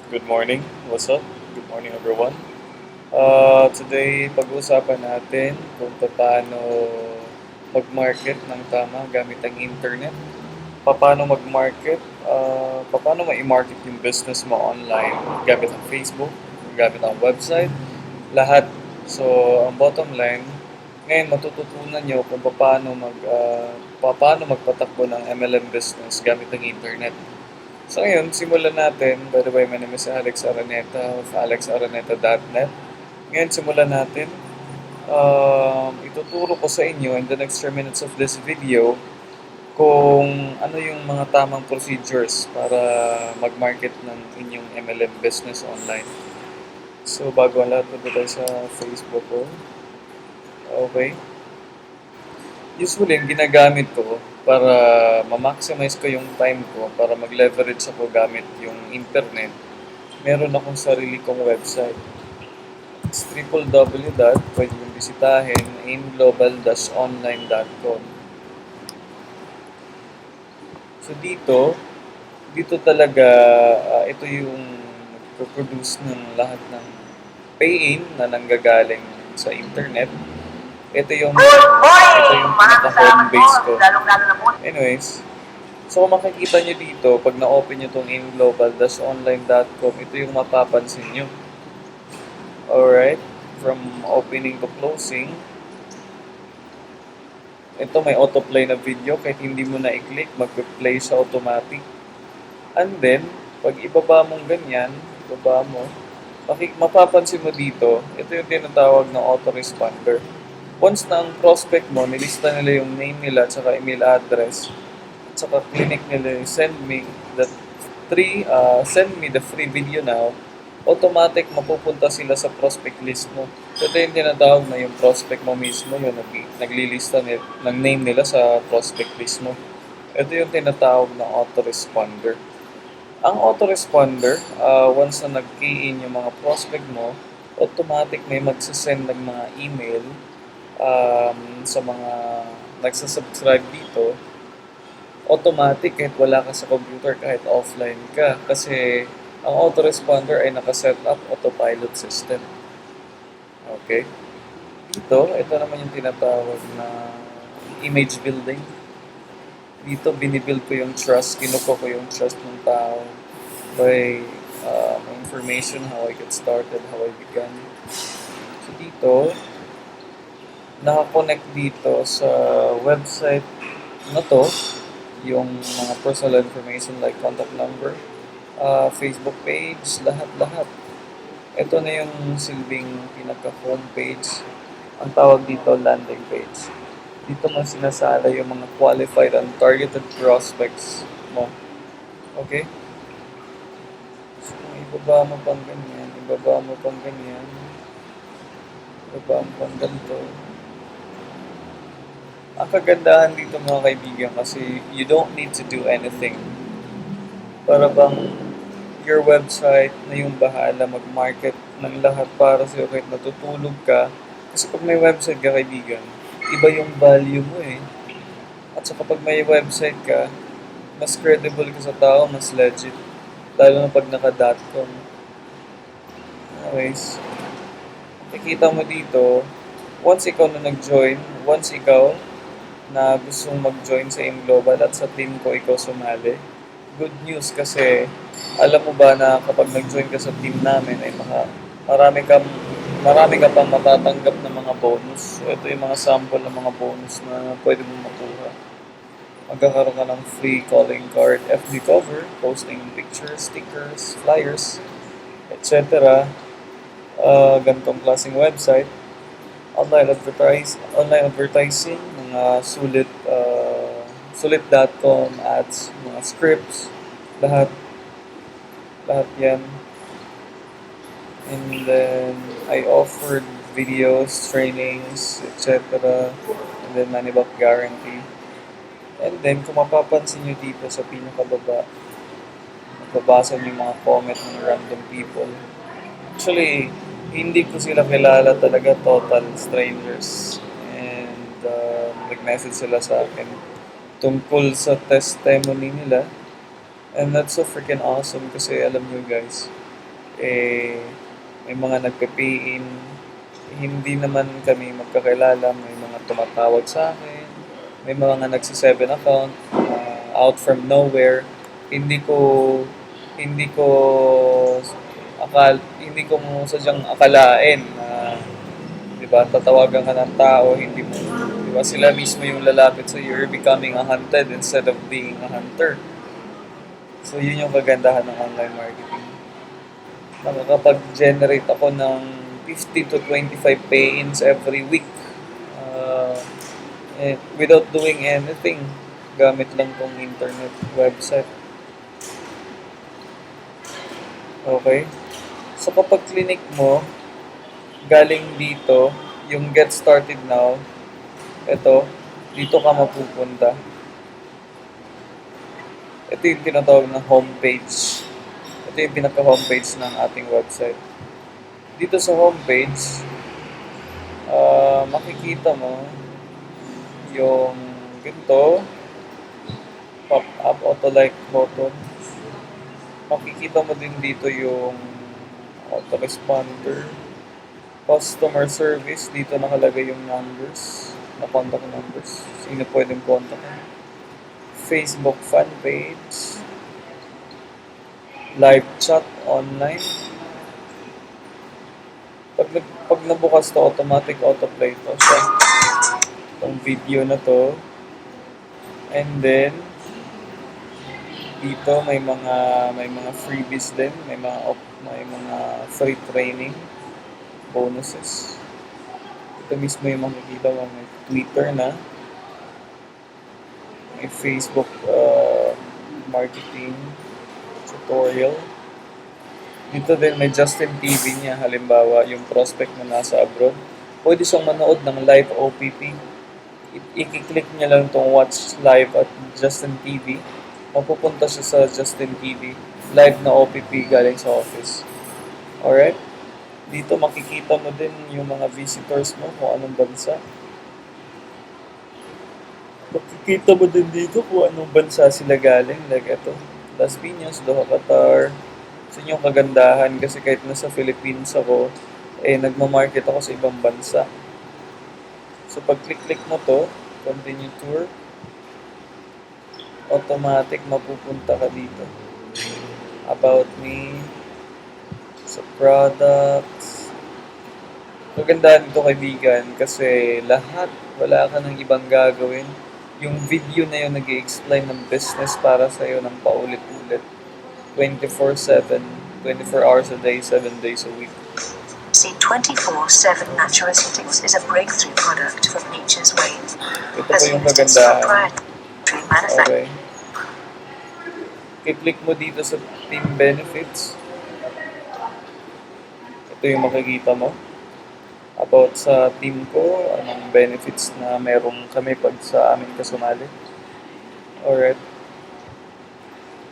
Good morning. What's up? Good morning, everyone. Today, pag-uusapan natin kung paano mag-market ng tama gamit ang internet. Paano mag-market, paano ma-market yung business mo online gamit ang Facebook, gamit ang website, lahat. So, ang bottom line, ngayon matututunan nyo kung paano magpatakbo ng MLM business gamit ang internet. So ngayon, simulan natin. By the way, my name is Alex Araneta of alexaraneta.net. Ngayon, simulan natin. Ituturo ko sa inyo in the next 3 minutes of this video kung ano yung mga tamang procedures para mag-market ng inyong MLM business online. So, bago ang lahat, punta tayo sa Facebook ko. Okay. Usually, ang ginagamit ko para ma-maximize ko yung time ko, para mag-leverage ako gamit yung internet, meron akong sarili kong website. It's www. Pwede yung bisitahin, aimglobal-online.com. So dito talaga, ito yung produce ng lahat ng pay-in na nanggagaling sa internet. Ito yung pinaka-home base ko. Anyways, so kung makikita nyo dito, pag na-open nyo itong aimglobal-online.com, ito yung mapapansin nyo. Alright, from opening to closing, ito may autoplay na video, kahit hindi mo na i-click, mag-play siya automatic. And then, pag ibaba mong ganyan, mapapansin mo dito, ito yung tinatawag na autoresponder. Once na ang prospect mo, nilista nila yung name nila at saka email address, at saka clinic nila yung send me the free video now, automatic mapupunta sila sa prospect list mo. So ito yung tinatawag na yung prospect mo mismo, yung naglilista ng name nila sa prospect list mo. Ito yung tinatawag na autoresponder. Ang autoresponder, once na nag-key in yung mga prospect mo, automatic may magsasend ng mga email sa mga nagsasubscribe dito. Automatic kahit wala ka sa computer, kahit offline ka. Kasi ang autoresponder ay nakaset up autopilot system. Okay? Ito naman yung tinatawag na image building. Dito, binibuild ko yung trust, kinuko ko yung trust ng tao by information, how I get started, how I began. So dito, nakakonect dito sa website na to, yung mga personal information like contact number, Facebook page, lahat-lahat. Ito na yung silbing pinaka-homepage. Ang tawag dito, landing page. Dito mo sinasala yung mga qualified and targeted prospects mo. Okay? So, ibaba mo pang ganyan, ibaba mo pang ganito. Ang kagandahan dito mga kaibigan kasi you don't need to do anything. Para bang your website na yung bahala mag-market ng lahat para sa'yo kahit natutulog ka. Kasi pag may website ka kaibigan, iba yung value mo eh. At saka pag may website ka, mas credible ka sa tao, mas legit. Lalo na pag naka.com. Anyways, nakikita mo dito, once ikaw na gustong mag-join sa Global at sa team ko ikaw sumali, good news kasi alam mo ba na kapag nag-join ka sa team namin ay marami ka pang matatanggap ng mga bonus. So ito yung mga sample ng mga bonus na pwede mo makuha. Magkakaroon ka ng free calling card, FB cover, posting pictures, stickers, flyers, etc. Ganitong klaseng website, online advertising, mga sulit.com ads, mga scripts, lahat yan. And then I offered videos, trainings, etc. And then money back guarantee. And then kung mapapansin nyo dito sa pinakababa, nababasa nyo yung mga comment ng random people. Actually, hindi ko sila kilala talaga, total strangers. And nag-message sila sa akin tungkol sa testimony nila. And that's so freaking awesome kasi alam nyo guys, eh, may mga nagpe-pay in, hindi naman kami magkakilala, may mga tumatawag sa akin, may mga nagsi-7 account, out from nowhere, hindi ko hindi ko hindi ko sadyang akalain na 'di ba tatawagan ka ng tao, hindi mo 'di ba sila mismo yung lalapit so you're becoming a hunted instead of being a hunter. So yun yung kagandahan ng online marketing. Nakakapag-generate ako ng 50 to 25 pay-ins every week. Uh, Without doing anything. Gamit lang tong internet website. Okay? So kapag clinic mo, galing dito, yung get started now, ito, dito ka mapupunta. Ito yung tinatawag na homepage. Ito yung pinaka-homepage ng ating website. Dito sa homepage, makikita mo yung ganito, pop-up auto-like button. Makikita mo din dito yung autoresponder, customer service. Dito nakalagay yung numbers, na contact numbers. Sino pwedeng kontakin. Facebook fan page, live chat online. Pag nabukas to, automatic autoplay to siya. Itong video na to. And then, dito may mga freebies din, may mga free training bonuses. Ito mismo yung makikita mo, may Twitter na, may Facebook marketing tutorial. Dito din may Justin TV niya, halimbawa yung prospect na nasa abroad. Pwede siyang manood ng live OPP. I-click niya lang itong watch live at Justin TV. Mapupunta siya sa Justin TV. Live na OPP galing sa office. Alright? Dito makikita mo din yung mga visitors mo kung anong bansa. Makikita mo din dito kung anong bansa sila galing. Like ito, Las Piñas, Doha, Qatar. So yung kagandahan kasi kahit nasa Philippines ako, nagmamarket ako sa ibang bansa. So pag click mo to, continue tour, automatic mapupunta ka dito. About me, sa products. Kagandahan nito kaibigan kasi wala ka nang ibang gagawin. Yung video na yun nag-i-explain ng business para sa'yo ng paulit-ulit. 24/7, 24 hours a day, 7 days a week. C24/7 Natural Settings is a breakthrough product from Nature's Way. Ito po yung kagandahan. Okay. I-click mo dito sa team benefits. Ito yung makikita mo. About sa team ko, anong benefits na meron kami pag sa amin kasumali. Alright.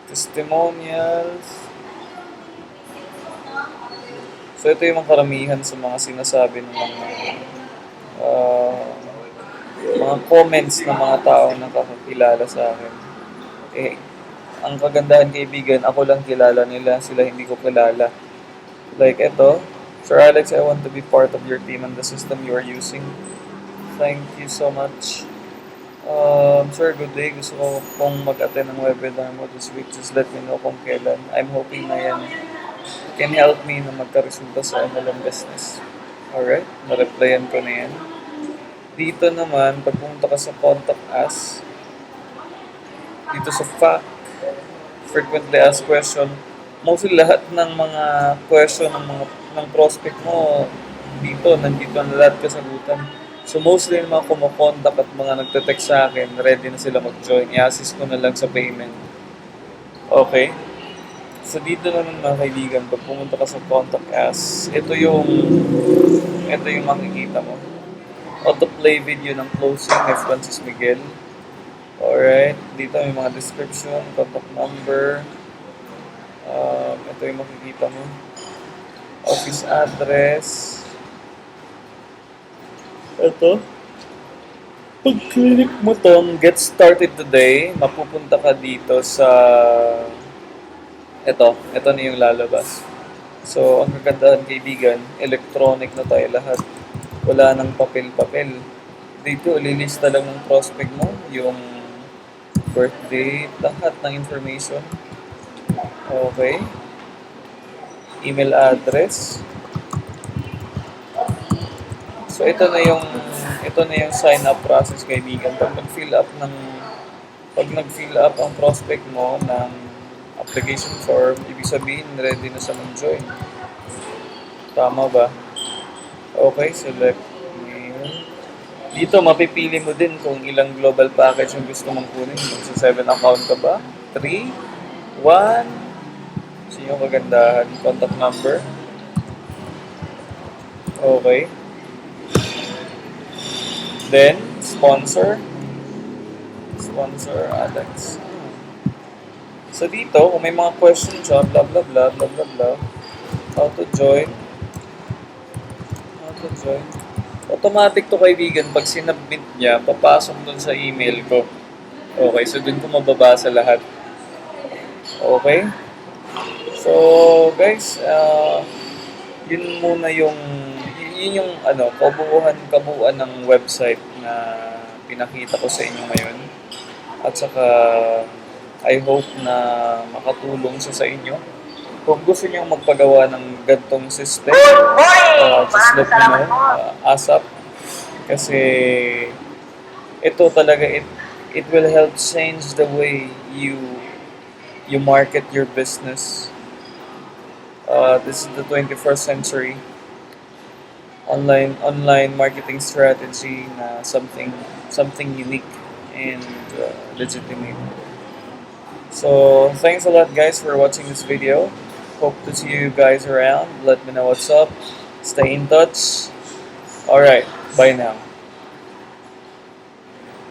Testimonials. So ito yung mga karamihan sa mga sinasabi ng mga comments ng mga tao na nakakakilala sa akin. Ang kagandahan kaibigan, ako lang kilala nila, sila hindi ko kilala. Like ito, Sir Alex, I want to be part of your team and the system you are using. Thank you so much. Sir, good day. Gusto ko pong mag-attend ng webinar mo this week. Just let me know kung kailan. I'm hoping na yan can help me na magka-resulta sa MLM business. Alright, na-replyan ko na yan. Dito naman, pag pumunta ka sa Contact Us, dito sa FAQ, Frequently Asked Question, mostly lahat ng mga question ng prospect mo nandito na lahat kasagutan. So mostly yung mga kumukontak at mga nagte-text sa akin, ready na sila mag-join. I-assist ko na lang sa payment. Okay? So dito naman mga kaibigan, pag pumunta ka sa Contact Us, ito yung makikita mo. Autoplay video ng closing ni Francis Miguel. Alright, dito may mga description, contact number. Ito yung makikita mo. Office address. Ito. Pag click mo tong Get Started Today, mapupunta ka dito sa ito na yung lalabas. So, ang kagandahan kaibigan, electronic na tayo lahat. Wala nang papel-papel. Dito, lilista lang ng prospect mo, yung birthday, lahat ng information. Okay. Email address. So, ito na yung sign up process kaibigan. Pag nag-fill up ang prospect mo ng application form, ibig sabihin ready na siya mag-join. Tama ba? Okay, select mail. Dito, mapipili mo din kung ilang global package yung gusto mong kunin. Magsa 7 account ka ba? 3, 1, so yung kagandahan, contact number. Okay. Then, sponsor. Sponsor, Alex. So dito, kung may mga questions siya, blah blah blah, blah blah blah, how to join, automatic to kaibigan, pag sinubmit niya, papasok dun sa email ko. Okay, so dun ko mababasa lahat. Okay? So, guys, yun muna yun yung kabuuan ng website na pinakita ko sa inyo ngayon. At saka, I hope na makatulong siya sa inyo. Kung gusto niyo magpagawa ng gantong system, just let me know, ASAP. Kasi ito talaga, it will help change the way you market your business. This is the 21st century. Online marketing strategy na something unique and legitimate. So, thanks a lot guys for watching this video. Hope to see you guys around. Let me know what's up. Stay in touch. Alright, bye now.